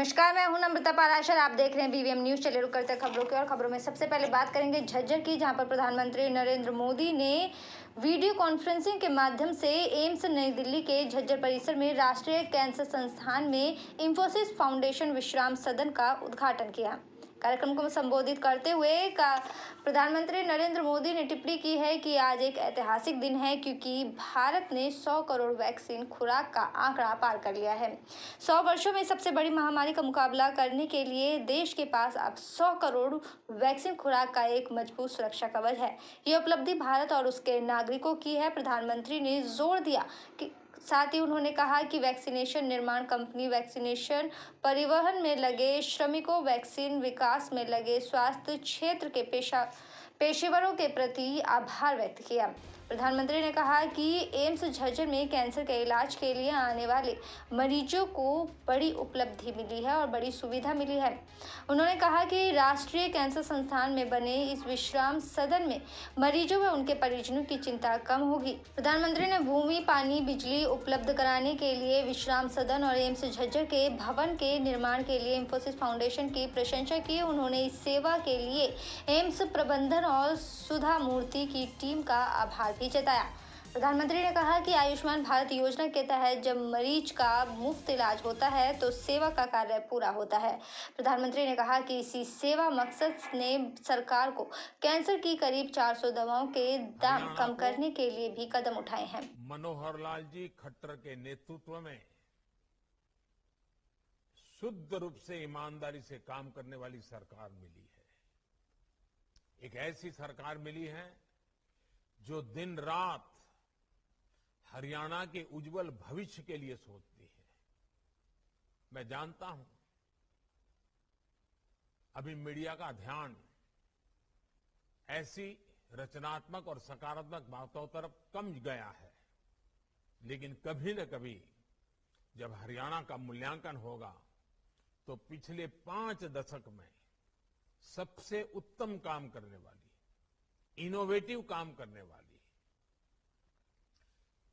नमस्कार, मैं हूं नम्रता पाराशर। आप देख रहे हैं बीवीएम न्यूज। चलिए रुक करते हैं खबरों की। और खबरों में सबसे पहले बात करेंगे झज्जर की, जहां पर प्रधानमंत्री नरेंद्र मोदी ने वीडियो कॉन्फ्रेंसिंग के माध्यम से एम्स नई दिल्ली के झज्जर परिसर में राष्ट्रीय कैंसर संस्थान में इंफोसिस फाउंडेशन विश्राम सदन का उद्घाटन किया। कार्यक्रम को संबोधित करते हुए प्रधानमंत्री नरेंद्र मोदी ने टिप्पणी की है कि आज एक ऐतिहासिक दिन है, क्योंकि भारत ने 100 करोड़ वैक्सीन खुराक का आंकड़ा पार कर लिया है। 100 वर्षों में सबसे बड़ी महामारी का मुकाबला करने के लिए देश के पास अब 100 करोड़ वैक्सीन खुराक का एक मजबूत सुरक्षा कवच है। ये उपलब्धि भारत और उसके नागरिकों की है। प्रधानमंत्री ने जोर दिया कि साथ ही उन्होंने कहा कि वैक्सीनेशन निर्माण कंपनी, वैक्सीनेशन परिवहन में लगे श्रमिकों, वैक्सीन विकास में लगे स्वास्थ्य क्षेत्र के पेशेवरों के प्रति आभार व्यक्त किया। प्रधानमंत्री ने कहा कि एम्स झज्जर में कैंसर के इलाज के लिए आने वाले मरीजों को बड़ी उपलब्धि मिली है और बड़ी सुविधा मिली है। उन्होंने कहा कि राष्ट्रीय कैंसर संस्थान में बने इस विश्राम सदन में मरीजों व उनके परिजनों की चिंता कम होगी। प्रधानमंत्री ने भूमि, पानी, बिजली उपलब्ध कराने के लिए विश्राम सदन और एम्स झज्जर के भवन के निर्माण के लिए इंफोसिस फाउंडेशन की प्रशंसा की। उन्होंने इस सेवा के लिए एम्स प्रबंधन और सुधा मूर्ति की टीम का आभार भी जताया। प्रधानमंत्री ने कहा कि आयुष्मान भारत योजना के तहत जब मरीज का मुफ्त इलाज होता है तो सेवा का कार्य पूरा होता है। प्रधानमंत्री ने कहा कि इसी सेवा मकसद ने सरकार को कैंसर की करीब 400 दवाओं के दाम कम करने के लिए भी कदम उठाए हैं। मनोहर लाल जी खट्टर के नेतृत्व में शुद्ध रूप से ईमानदारी से काम करने वाली सरकार मिली है। एक ऐसी सरकार मिली है जो दिन रात हरियाणा के उज्जवल भविष्य के लिए सोचती है। मैं जानता हूं अभी मीडिया का ध्यान ऐसी रचनात्मक और सकारात्मक बातों तरफ कम गया है, लेकिन कभी न कभी जब हरियाणा का मूल्यांकन होगा तो पिछले 5 दशक में सबसे उत्तम काम करने वाली, इनोवेटिव काम करने वाली,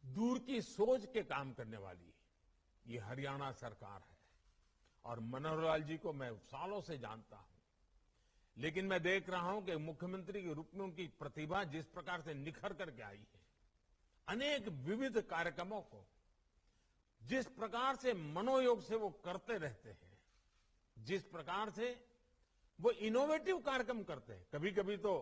दूर की सोच के काम करने वाली ये हरियाणा सरकार है। और मनोहर लाल जी को मैं सालों से जानता हूं, लेकिन मैं देख रहा हूं कि मुख्यमंत्री के रूप में उनकी प्रतिभा जिस प्रकार से निखर करके आई है, अनेक विविध कार्यक्रमों को जिस प्रकार से मनोयोग से वो करते रहते हैं, जिस प्रकार से वो इनोवेटिव कार्यक्रम करते हैं, कभी कभी तो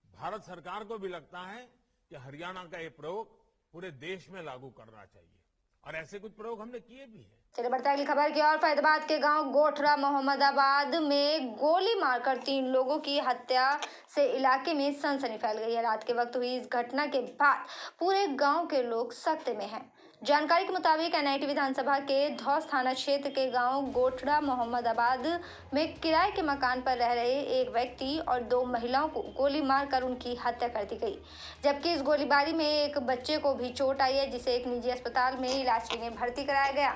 भारत सरकार को भी लगता है कि हरियाणा का ये प्रयोग पूरे देश में लागू करना चाहिए, और ऐसे कुछ प्रयोग हमने किए भी हैं। चलिए बढ़ते हैं अगली खबर की ओर। फैजाबाद के गांव गोठरा मोहम्मदाबाद में गोली मारकर 3 लोगों की हत्या से इलाके में सनसनी फैल गई है। रात के वक्त हुई इस घटना के बाद पूरे गांव के लोग सकते में हैं। जानकारी के मुताबिक एनआईटी विधानसभा के धौस थाना क्षेत्र के गांव गोठरा मोहम्मदाबाद में किराए के मकान पर रह रहे एक व्यक्ति और 2 महिलाओं को गोली मारकर उनकी हत्या कर दी गई, जबकि इस गोलीबारी में एक बच्चे को भी चोट आई है, जिसे एक निजी अस्पताल में इलाज के लिए भर्ती कराया गया।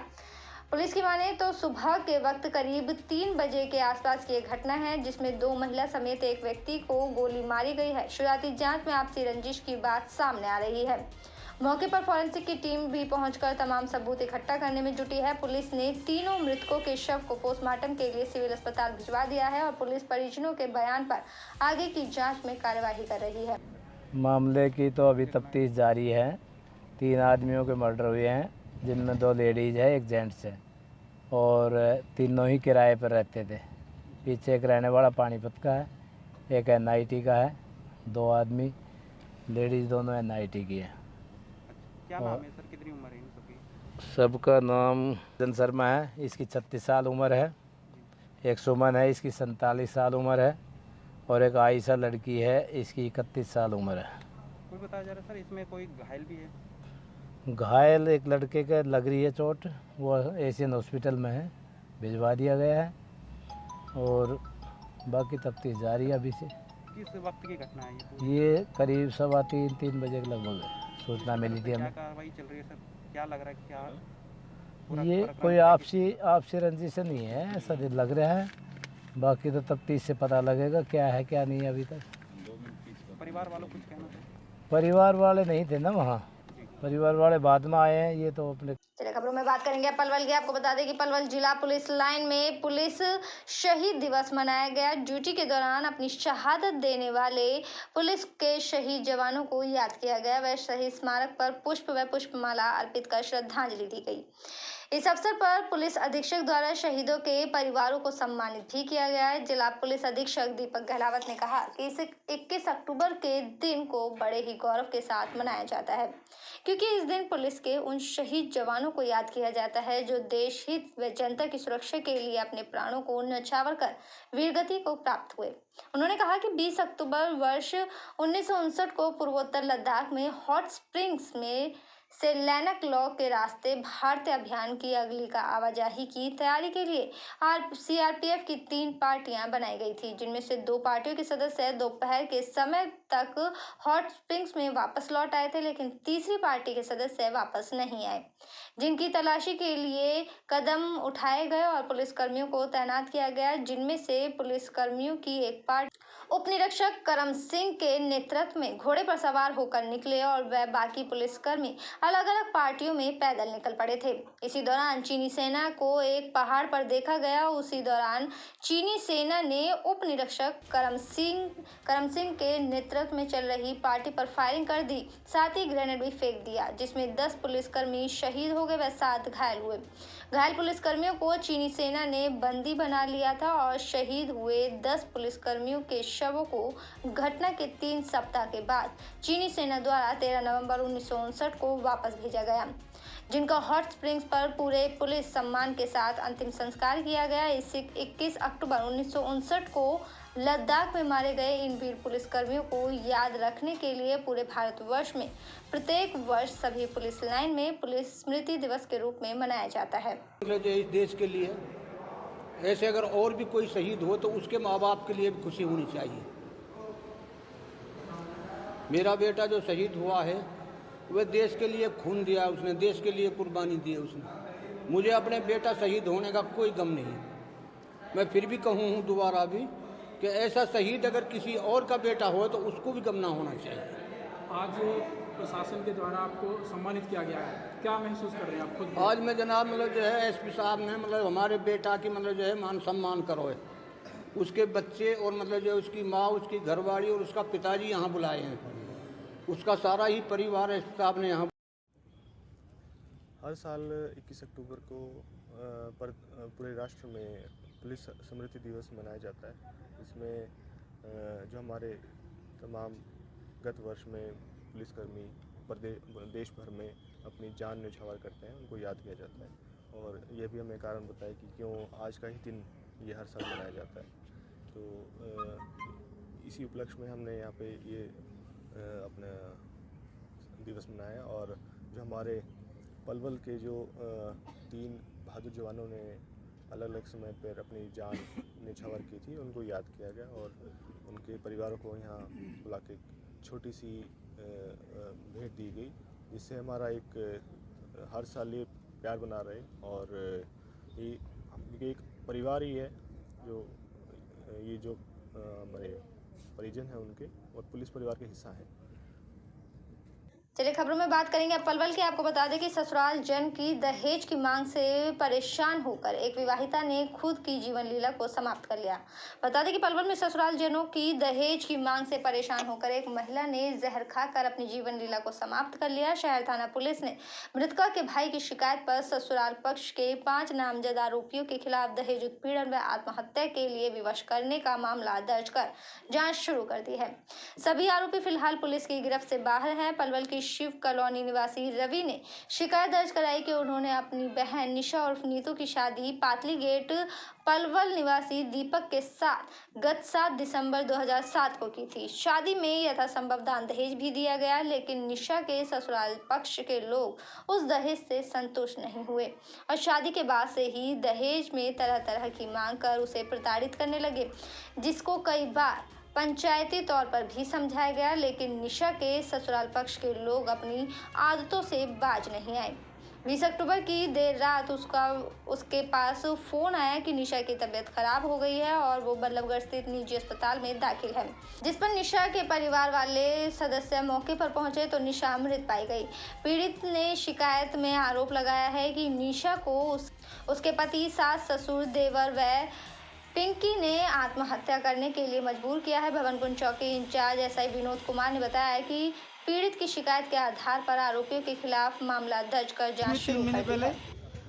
पुलिस की माने तो सुबह के वक्त करीब 3 बजे के आसपास की एक घटना है, जिसमें 2 महिला समेत एक व्यक्ति को गोली मारी गई है। शुरुआती जांच में आपसी रंजिश की बात सामने आ रही है। मौके पर फॉरेंसिक की टीम भी पहुंचकर तमाम सबूत इकट्ठा करने में जुटी है। पुलिस ने तीनों मृतकों के शव को पोस्टमार्टम के लिए सिविल अस्पताल भिजवा दिया है और पुलिस परिजनों के बयान पर आगे की जाँच में कार्यवाही कर रही है। मामले की तो अभी तफ्तीश जारी है। 3 आदमियों के मर्डर हुए हैं, जिनमें 2 लेडीज है, एक जेंट्स है, और तीनों ही किराए पर रहते थे। पीछे एक रहने वाला पानीपत का है, एक एनआईटी का है, 2 आदमी लेडीज दोनों एनआईटी की है। क्या नाम है सर, कितनी उम्र है इन सबकी? सबका नाम जन शर्मा है, इसकी 36 साल उम्र है, एक सुमन है, इसकी 47 साल उम्र है, और एक आयशा लड़की है, इसकी 31 साल उम्र है। कोई बताया जा रहा है सर इसमें कोई घायल भी है? घायल एक लड़के के लग रही है चोट, वो एशियन हॉस्पिटल में है, भिजवा दिया गया है, और बाकी तफ्तीश जारी है अभी से। किस वक्त की घटना है ये करीब 2:15-3 बजे के लगभग है, सूचना मिली थी हमें। क्या कार्रवाई चल रही है सर, क्या लग रहा है, क्या ये कोई आपसी रंजिश से नहीं है, ऐसा लग रहा है। बाकी तो तफ्तीश से पता लगेगा क्या है क्या नहीं है। अभी तक परिवार वालों कुछ कहना? परिवार वाले नहीं थे ना वहाँ, परिवार वाले बाद में आए हैं, ये तो अपने चलिए खबरों में बात करेंगे पलवल की। आपको बता दें कि पलवल जिला पुलिस लाइन में पुलिस शहीद दिवस मनाया गया। ड्यूटी के दौरान अपनी शहादत देने वाले पुलिस के शहीद जवानों को याद किया गया। वह शहीद स्मारक पर पुष्प व पुष्पमाला अर्पित कर श्रद्धांजलि दी गई। इस अवसर पर पुलिस अधीक्षक द्वारा शहीदों के परिवारों को सम्मानित भी किया गया है। जिला पुलिस अधीक्षक दीपक गहलावत ने कहा कि इस 21 अक्टूबर के दिन को बड़े ही गौरव के साथ मनाया जाता है, क्योंकि इस दिन पुलिस के उन शहीद जवानों को याद किया जाता है जो देश हित व जनता की सुरक्षा के लिए अपने प्राणों को न्यौछावर कर वीरगति को प्राप्त हुए। उन्होंने कहा कि 20 अक्टूबर वर्ष 1959 को पूर्वोत्तर लद्दाख में हॉट स्प्रिंग्स में से लैनक लॉ के रास्ते भारतीय अभियान की अगली का आवाजाही की तैयारी के लिए सीआरपीएफ की 3 पार्टियां बनाई गई थी, जिनमें से 2 पार्टियों के सदस्य दोपहर के समय तक हॉट स्प्रिंग्स में वापस लौट आए थे, लेकिन तीसरी पार्टी के सदस्य वापस नहीं आए, जिनकी तलाशी के लिए कदम उठाए गए और पुलिसकर्मियों को तैनात किया गया। जिनमें से पुलिसकर्मियों की एक पार्टी उप निरीक्षक करम सिंह के नेतृत्व में घोड़े पर सवार होकर निकले और वह बाकी पुलिसकर्मी अलग अलग पार्टियों में पैदल निकल पड़े थे। इसी दौरान चीनी सेना को एक पहाड़ पर देखा गया। उसी दौरान चीनी सेना ने उप निरीक्षक करम सिंह के नेतृत्व में चल रही पार्टी पर फायरिंग कर दी, साथ ही ग्रेनेड भी फेंक दिया, जिसमें 10 पुलिसकर्मी शहीद हो गए व 7 घायल हुए। घायल पुलिसकर्मियों को चीनी सेना ने बंदी बना लिया था और शहीद हुए 10 पुलिसकर्मियों के शवों को घटना के 3 सप्ताह के बाद चीनी सेना द्वारा 13 नवंबर 1959 को वापस भेजा गया, जिनका हॉट स्प्रिंग्स पर पूरे पुलिस सम्मान के साथ अंतिम संस्कार किया गया। इस 21 अक्टूबर 1959 को लद्दाख में मारे गए इन वीर पुलिसकर्मियों को याद रखने के लिए पूरे भारतवर्ष में प्रत्येक वर्ष सभी पुलिस लाइन में पुलिस स्मृति दिवस के रूप में मनाया जाता है। इस देश के लिए ऐसे अगर और भी कोई शहीद हो तो उसके माँ बाप के लिए भी खुशी होनी चाहिए। मेरा बेटा जो शहीद हुआ है वह देश के लिए खून दिया, उसने देश के लिए कुर्बानी दी उसने। मुझे अपने बेटा शहीद होने का कोई गम नहीं। मैं फिर भी कहूँ दोबारा भी कि ऐसा शहीद अगर किसी और का बेटा हो तो उसको भी गम ना होना चाहिए। आज प्रशासन के द्वारा आपको सम्मानित किया गया है, क्या महसूस कर रहे हैं आप खुद? आज मैं जनाब जो है एसपी साहब ने हमारे बेटा की जो है मान सम्मान करो है, उसके बच्चे और जो है उसकी माँ, उसकी घरवाली और उसका पिताजी यहाँ बुलाए हैं, उसका सारा ही परिवार एसपी साहब ने यहाँ। हर साल 21 अक्टूबर को पूरे राष्ट्र में पुलिस स्मृति दिवस मनाया जाता है। इसमें जो हमारे तमाम गत वर्ष में पुलिसकर्मी देश भर में अपनी जान न्यौछावर करते हैं, उनको याद किया जाता है। और यह भी हमें कारण बताया कि क्यों आज का ही दिन ये हर साल मनाया जाता है। तो इसी उपलक्ष्य में हमने यहाँ पे ये अपना दिवस मनाया। और जो हमारे पलवल के जो 3 बहादुर जवानों ने अलग अलग समय पर अपनी जान न्यौछावर की थी, उनको याद किया गया और उनके परिवारों को यहाँ बुला के छोटी सी भेंट दी गई, जिससे हमारा एक हर साल ये प्यार बना रहे। और ये एक परिवार ही है जो हमारे परिजन हैं उनके और पुलिस परिवार के हिस्सा हैं। चलिए खबरों में बात करेंगे पलवल की। आपको बता दें कि ससुराल जन की दहेज की मांग से परेशान होकर एक विवाहिता ने खुद की जीवन लीला को समाप्त कर लिया। बता दें कि पलवल में ससुराल जनों की दहेज की मांग से परेशान होकर एक महिला ने जहर खाकर अपनी जीवन लीला को समाप्त कर लिया। शहर थाना पुलिस ने मृतका के भाई की शिकायत पर ससुराल पक्ष के 5 नामजद आरोपियों के खिलाफ दहेज उत्पीड़न व आत्महत्या के लिए विवश करने का मामला दर्ज कर जाँच शुरू कर दी है। सभी आरोपी फिलहाल पुलिस की गिरफ्त से बाहर हैं। पलवल की शिव कॉलोनी निवासी रवि ने शिकायत दर्ज कराई कि उन्होंने अपनी बहन निशा और नीतू की शादी पातली गेट पलवल निवासी दीपक के साथ गत 7 दिसंबर 2007 को की थी। शादी में यथासंभव दान दहेज भी दिया गया, लेकिन निशा के ससुराल पक्ष के लोग उस दहेज से संतुष्ट नहीं हुए और शादी के बाद से ही दहेज में तरह तरह की मांग कर उसे प्रताड़ित करने लगे, जिसको कई बार पंचायती तौर पर भी समझाया गया, लेकिन निशा के ससुराल पक्ष के लोग अपनी आदतों से बाज नहीं आए। 20 अक्टूबर की देर रात उसके पास फोन आया कि निशा की तबीयत खराब हो गई है और वो बल्लभगढ़ स्थित निजी अस्पताल में दाखिल है, जिस पर निशा के परिवार वाले सदस्य मौके पर पहुंचे तो निशा मृत पाई गई। पीड़ित ने शिकायत में आरोप लगाया है कि निशा को उसके पति, सास, ससुर, देवर व पिंकी ने आत्महत्या करने के लिए मजबूर किया है। भवनकुंज चौकी इंचार्ज एसआई विनोद कुमार ने बताया कि पीड़ित की शिकायत के आधार पर आरोपियों के खिलाफ मामला दर्ज कर जांच शुरू कर दी है।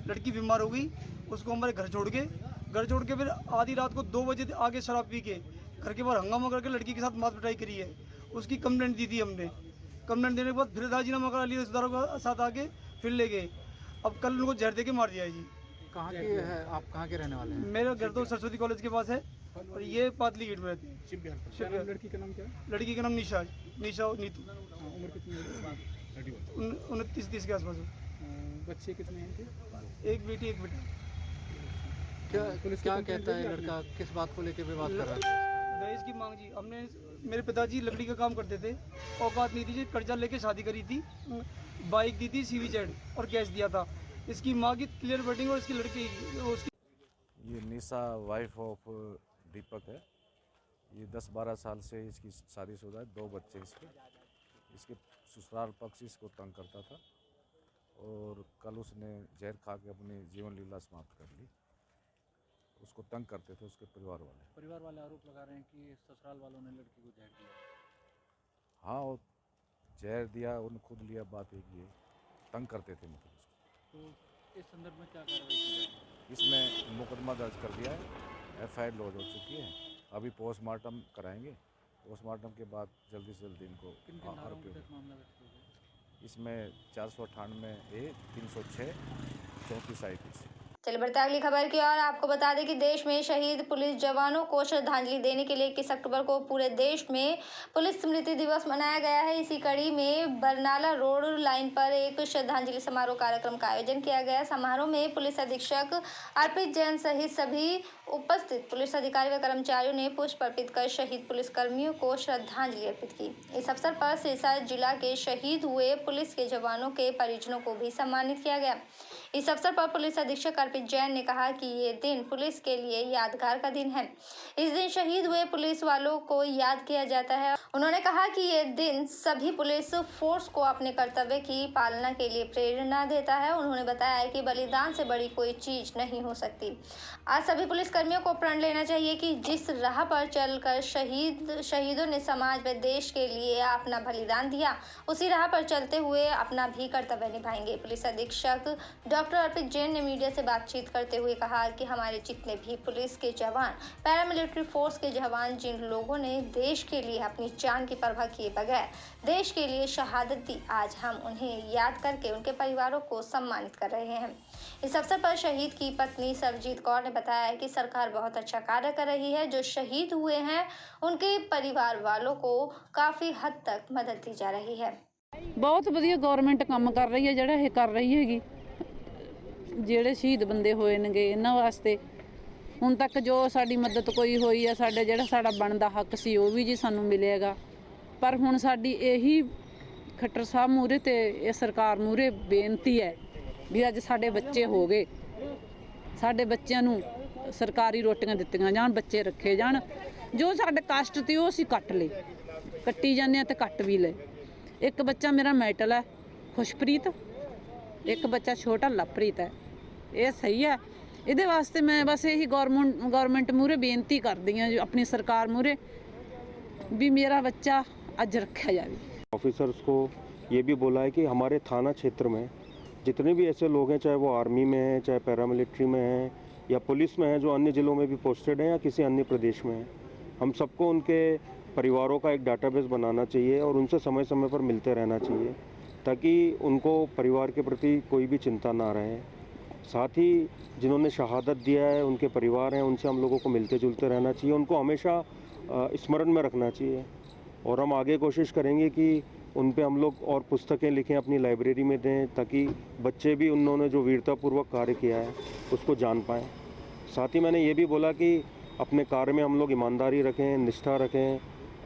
लड़की बीमार हो गई, उसको हमारे घर छोड़ के फिर आधी रात को 2 बजे आगे शराब पी के घर के बाहर हंगामा करके लड़की के साथ मार पिटाई करी है। उसकी कंप्लेंट दी थी हमने। कंप्लेंट देने के बाद फिर राजीनामा करा लिया, रिश्तेदारों के साथ आके फिर ले गए। अब कल उनको जहर दे के मार दिया है जी। कहाँ के है आप? कहाँ के रहने वाले हैं? मेरा घर तो सरस्वती कॉलेज के पास है और ये पातली गेट में रहती है। शिवबिहार। लड़की का नाम क्या है? लड़की का नाम निशा नीतू। उम्र कितनी है? 29-30 के आसपास। बच्चे कितने हैं इनके? एक बेटी एक बेटा। क्या कहता है लड़का? किस बात को लेकर विवाद कर रहा है? दहेज की मांग जी। हमने मेरे पिताजी लकड़ी का काम करते थे, औकात नहीं थी जी, कर्जा लेके शादी करी थी, बाइक दी थी CVZ और कैश दिया था। इसकी माँ की क्लियर वेटिंग और इसकी लड़की उसकी। ये निशा वाइफ ऑफ दीपक है। ये 10-12 साल से इसकी शादीशुदा है, 2 बच्चे इसके ससुराल पक्ष इसको तंग करता था और कल उसने जहर खा के अपनी जीवन लीला समाप्त कर ली। उसको तंग करते थे उसके परिवार वाले आरोप लगा रहे हैं कि ससुराल वालों ने लड़की को जहर दिया। हाँ, वो जहर दिया, उन्होंने खुद लिया, बात एक ये तंग करते थे मतलब उसको। तो इस संदर्भ में क्या कार्रवाई की जाएगी? इसमें मुकदमा दर्ज कर दिया है, FIR लॉन्च हो चुकी है। अभी पोस्टमार्टम कराएंगे, पोस्टमार्टम के बाद जल्दी से जल्दी इनको मामला इसमें 498A 306 34 IPC। चलिए बढ़ते अगली खबर की और आपको बता दें कि देश में शहीद पुलिस जवानों को श्रद्धांजलि देने के लिए 21 अक्टूबर को पूरे देश में पुलिस स्मृति दिवस मनाया गया है। इसी कड़ी में बरनाला रोड लाइन पर एक श्रद्धांजलि समारोह कार्यक्रम का आयोजन किया गया। समारोह में पुलिस अधीक्षक अर्पित जैन सहित सभी उपस्थित पुलिस अधिकारी व कर्मचारियों ने पुष्प अर्पित कर शहीद पुलिस कर्मियों को श्रद्धांजलि अर्पित की। इस अवसर पर सिरसा जिला के शहीद हुए पुलिस के जवानों के परिजनों को भी सम्मानित किया गया। इस अवसर पर पुलिस अधीक्षक अर्पित जैन ने कहा कि ये दिन पुलिस के लिए यादगार का दिन है। इस दिन शहीद हुए पुलिस वालों को याद किया जाता है। उन्होंने कहा कि ये दिन सभी पुलिस फोर्स को अपने कर्तव्य की पालना के लिए प्रेरणा देता है। उन्होंने बताया कि बलिदान से बड़ी कोई चीज नहीं हो सकती। आज सभी पुलिस कर्मियों को प्रण लेना चाहिए कि जिस राह पर चलकर शहीदों ने समाज व देश के लिए अपना बलिदान दिया, उसी राह पर चलते हुए अपना भी कर्तव्य निभाएंगे। पुलिस अधीक्षक डॉक्टर अर्पित जैन ने मीडिया से बातचीत करते हुए कहा कि हमारे जितने भी पुलिस के जवान, पैरामिलिट्री फोर्स के जवान, जिन लोगों ने देश के लिए अपनी जान की परवाह किए बगैर देश के लिए शहादत दी, आज हम उन्हें याद करके उनके परिवारों को सम्मानित कर रहे हैं। इस अवसर पर शहीद की पत्नी सरजीत कौर ने बताया कि सरकार बहुत अच्छा कार्य कर रही है। जो शहीद हुए हैं उनके परिवार वालों को काफी हद तक मदद दी जा रही है। बहुत वधिया गवर्नमेंट काम कर रही है, ਜਿਹੜਾ ਇਹ ਕਰ ਰਹੀ ਹੈਗੀ। ਜਿਹੜੇ ਸ਼ਹੀਦ ਬੰਦੇ ਹੋਏ ਨੇਗੇ ਇਹਨਾਂ ਵਾਸਤੇ ਹੁਣ ਤੱਕ ਜੋ ਸਾਡੀ ਮਦਦ ਕੋਈ ਹੋਈ ਹੈ, ਸਾਡੇ ਜਿਹੜਾ ਸਾਡਾ ਬਣਦਾ ਹੱਕ ਸੀ ਉਹ ਵੀ ਜੀ ਸਾਨੂੰ ਮਿਲੇਗਾ। ਪਰ ਹੁਣ ਸਾਡੀ ਇਹੀ ਖੱਟਰ ਸਾਹਿਬ ਮੂਹਰੇ ਤੇ ਇਹ ਸਰਕਾਰ ਮੂਹਰੇ ਬੇਨਤੀ ਹੈ ਵੀ ਅੱਜ ਸਾਡੇ ਬੱਚੇ ਹੋ ਗਏ, ਸਾਡੇ ਬੱਚਿਆਂ ਨੂੰ ਸਰਕਾਰੀ ਰੋਟੀਆਂ ਦਿੱਤੀਆਂ ਜਾਣ, ਬੱਚੇ ਰੱਖੇ ਜਾਣ। ਜੋ ਸਾਡੇ ਕਸ਼ਟ ਤੇ ਉਹ ਅਸੀਂ ਕੱਟ ਲਏ, ਕੱਟੀ ਜਾਂਦੇ ਆ ਤੇ ਕੱਟ ਵੀ ਲਏ। ਇੱਕ ਬੱਚਾ ਮੇਰਾ ਮੈਟਲ ਹੈ ਖੁਸ਼ਪ੍ਰੀਤ, ਇੱਕ ਬੱਚਾ ਛੋਟਾ ਲਵਪ੍ਰੀਤ ਹੈ। ਇਹ ਸਹੀ ਹੈ। ਇਹਦੇ ਵਾਸਤੇ ਮੈਂ ਬਸ ਇਹੀ ਗਵਰਨਮੈਂਟ ਮੂਹਰੇ ਬੇਨਤੀ ਕਰਦੀ ਹਾਂ, ਆਪਣੀ ਸਰਕਾਰ ਮੂਹਰੇ भी मेरा बच्चा आज रखा जाए। ऑफिसर्स को ये भी बोला है कि हमारे थाना क्षेत्र में जितने भी ऐसे लोग हैं, चाहे वो आर्मी में हैं, चाहे पैरामिलिट्री में हैं या पुलिस में हैं, जो अन्य ज़िलों में भी पोस्टेड हैं या किसी अन्य प्रदेश में हैं, हम सबको उनके परिवारों का एक डाटाबेस बनाना चाहिए और उनसे समय समय पर मिलते रहना चाहिए ताकि उनको परिवार के प्रति कोई भी चिंता ना रहे। साथ ही जिन्होंने शहादत दिया है उनके परिवार हैं, उनसे हम लोगों को मिलते जुलते रहना चाहिए, उनको हमेशा स्मरण में रखना चाहिए। और हम आगे कोशिश करेंगे कि उन पे हम लोग और पुस्तकें लिखें, अपनी लाइब्रेरी में दें ताकि बच्चे भी उन्होंने जो वीरतापूर्वक कार्य किया है उसको जान पाएँ। साथ ही मैंने ये भी बोला कि अपने कार्य में हम लोग ईमानदारी रखें, निष्ठा रखें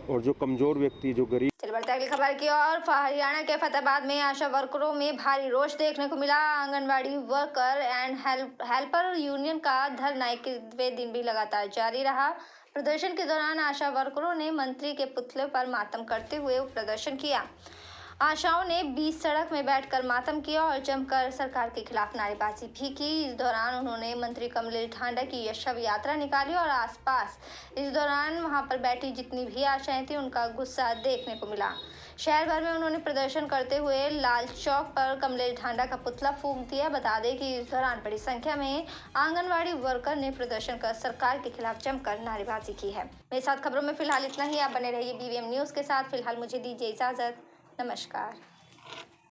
और जो कमज़ोर व्यक्ति, जो गरीब। बढ़ते अगली खबर की ओर। हरियाणा के फतेहाबाद में आशा वर्करों में भारी रोष देखने को मिला। Anganwadi worker and helper union का धरना 21वें दिन भी लगातार जारी रहा। प्रदर्शन के दौरान आशा वर्करों ने मंत्री के पुतले पर मातम करते हुए प्रदर्शन किया। आशाओं ने बीच सड़क में बैठकर मातम किया और जमकर सरकार के खिलाफ नारेबाजी भी की। इस दौरान उन्होंने मंत्री कमलेश ढांडा की शव यात्रा निकाली और आसपास इस दौरान वहां पर बैठी जितनी भी आशाएं थी उनका गुस्सा देखने को मिला। शहर भर में उन्होंने प्रदर्शन करते हुए लाल चौक पर कमलेश ढांडा का पुतला फूंक दिया। बता दें कि इस दौरान बड़ी संख्या में आंगनवाड़ी वर्कर ने प्रदर्शन कर सरकार के खिलाफ जमकर नारेबाजी की है। मेरे साथ खबरों में फिलहाल इतना ही। आप बने रहिए BVM न्यूज के साथ। फिलहाल मुझे दीजिए इजाजत। नमस्कार।